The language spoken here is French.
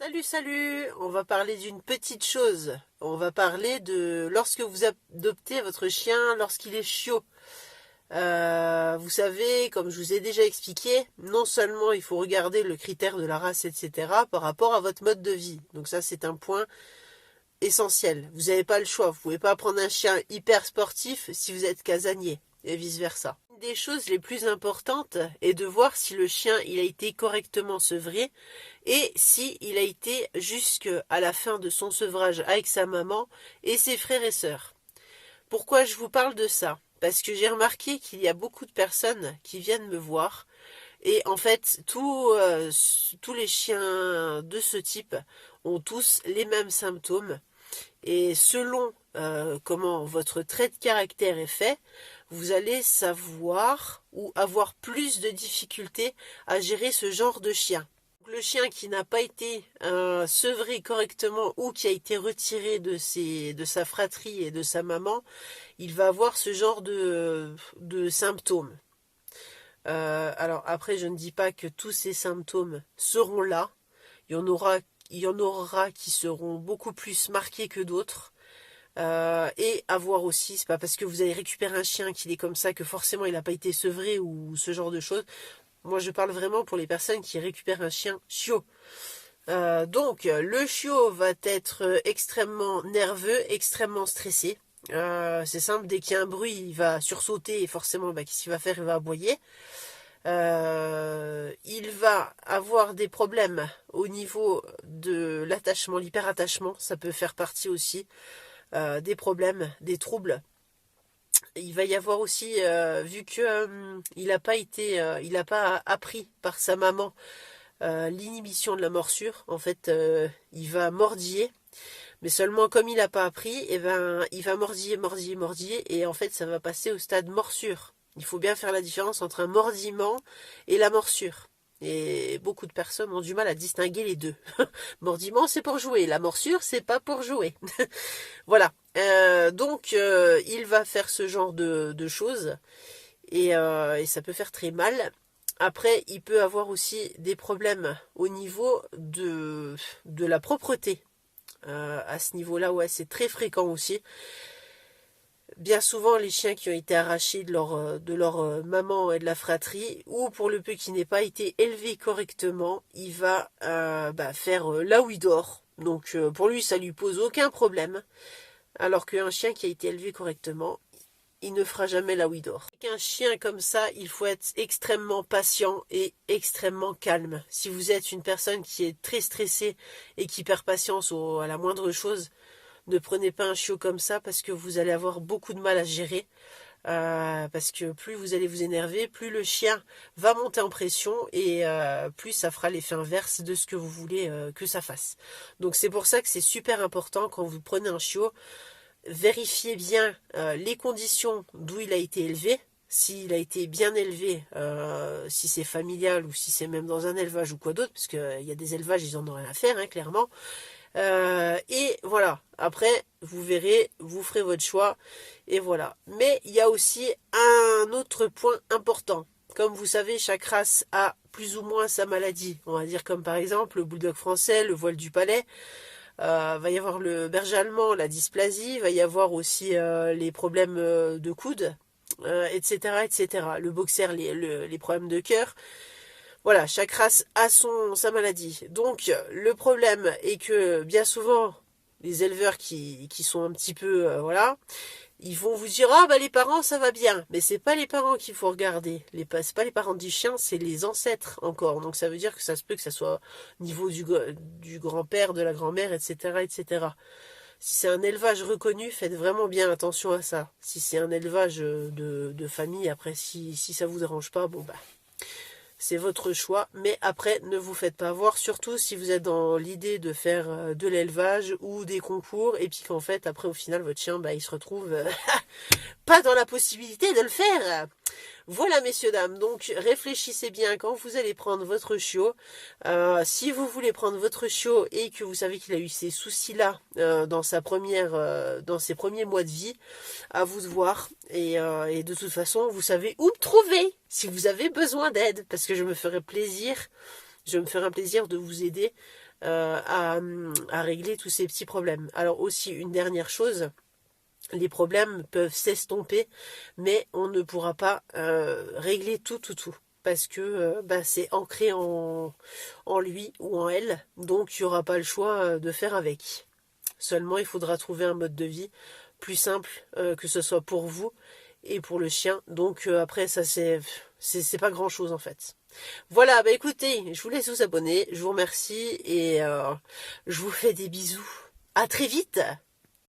Salut, salut! On va parler d'une petite chose. On va parler de lorsque vous adoptez votre chien lorsqu'il est chiot. Vous savez, comme je vous ai déjà expliqué, non seulement il faut regarder le critère de la race, etc., par rapport à votre mode de vie. Donc ça, c'est un point essentiel. Vous n'avez pas le choix. Vous pouvez pas prendre un chien hyper sportif si vous êtes casanier, et vice-versa. Une des choses les plus importantes est de voir si le chien il a été correctement sevré et si il a été jusqu'à la fin de son sevrage avec sa maman et ses frères et sœurs. Pourquoi je vous parle de ça? Parce que j'ai remarqué qu'il y a beaucoup de personnes qui viennent me voir et en fait tous les chiens de ce type ont tous les mêmes symptômes et selon comment votre trait de caractère est fait, vous allez savoir ou avoir plus de difficultés à gérer ce genre de chien. Le chien qui n'a pas été sevré correctement ou qui a été retiré de sa fratrie et de sa maman, il va avoir ce genre de symptômes. Alors après, je ne dis pas que tous ces symptômes seront là. Il y en aura qui seront beaucoup plus marqués que d'autres. Et à voir aussi, c'est pas parce que vous avez récupéré un chien qu'il est comme ça que forcément il n'a pas été sevré ou ce genre de choses. Moi je parle vraiment pour les personnes qui récupèrent un chien chiot. Donc le chiot va être extrêmement nerveux, extrêmement stressé. C'est simple, dès qu'il y a un bruit, il va sursauter et forcément, qu'est-ce qu'il va faire? Il va aboyer. Il va avoir des problèmes au niveau de l'attachement, l'hyperattachement, ça peut faire partie aussi des problèmes, des troubles. Il va y avoir aussi, vu que il n'a pas appris par sa maman l'inhibition de la morsure. En fait, il va mordiller, mais seulement comme il n'a pas appris, il va mordiller, et en fait, ça va passer au stade morsure. Il faut bien faire la différence entre un mordillement et la morsure. Et beaucoup de personnes ont du mal à distinguer les deux. Mordillement, c'est pour jouer. La morsure, c'est pas pour jouer. Voilà. Donc, il va faire ce genre de choses et ça peut faire très mal. Après, il peut avoir aussi des problèmes au niveau de la propreté. À ce niveau-là, ouais, c'est très fréquent aussi. Bien souvent, les chiens qui ont été arrachés de leur maman et de la fratrie, ou pour le peu qui n'ait pas été élevé correctement, il va faire là où il dort. Donc pour lui, ça lui pose aucun problème. Alors qu'un chien qui a été élevé correctement, il ne fera jamais là où il dort. Avec un chien comme ça, il faut être extrêmement patient et extrêmement calme. Si vous êtes une personne qui est très stressée et qui perd patience à la moindre chose, ne prenez pas un chiot comme ça parce que vous allez avoir beaucoup de mal à gérer. Parce que plus vous allez vous énerver, plus le chien va monter en pression et plus ça fera l'effet inverse de ce que vous voulez que ça fasse. Donc c'est pour ça que c'est super important quand vous prenez un chiot, vérifiez bien les conditions d'où il a été élevé. S'il a été bien élevé, si c'est familial ou si c'est même dans un élevage ou quoi d'autre, parce qu'il y a des élevages, ils en ont rien à faire, hein, clairement. Et voilà, après, vous verrez, vous ferez votre choix, et voilà. Mais il y a aussi un autre point important. Comme vous savez, chaque race a plus ou moins sa maladie. On va dire comme par exemple le bulldog français, le voile du palais. Va y avoir le berger allemand, la dysplasie, va y avoir aussi les problèmes de coude, etc., etc. Le boxer, les problèmes de cœur. Voilà, chaque race a sa maladie. Donc, le problème est que bien souvent, les éleveurs qui sont un petit peu, voilà, ils vont vous dire, ah les parents, ça va bien. Mais c'est pas les parents qu'il faut regarder. C'est pas les parents du chien, c'est les ancêtres encore. Donc, ça veut dire que ça se peut que ça soit au niveau du grand-père, de la grand-mère, etc., etc. Si c'est un élevage reconnu, faites vraiment bien attention à ça. Si c'est un élevage de famille, après, si ça vous dérange pas, c'est votre choix, mais après, ne vous faites pas avoir, surtout si vous êtes dans l'idée de faire de l'élevage ou des concours, et puis qu'en fait, après, au final, votre chien, il se retrouve pas dans la possibilité de le faire. Voilà, messieurs, dames, donc réfléchissez bien quand vous allez prendre votre chiot. Si vous voulez prendre votre chiot et que vous savez qu'il a eu ces soucis-là dans ses premiers mois de vie, à vous de voir. Et de toute façon, vous savez où me trouver si vous avez besoin d'aide, parce que je me ferai un plaisir de vous aider à régler tous ces petits problèmes. Alors aussi, une dernière chose, les problèmes peuvent s'estomper, mais on ne pourra pas régler tout, parce que c'est ancré en lui ou en elle, donc il n'y aura pas le choix de faire avec. Seulement, il faudra trouver un mode de vie plus simple, que ce soit pour vous et pour le chien. Donc après, ça c'est pas grand chose en fait. Voilà, écoutez, je vous laisse vous abonner, je vous remercie et je vous fais des bisous. À très vite!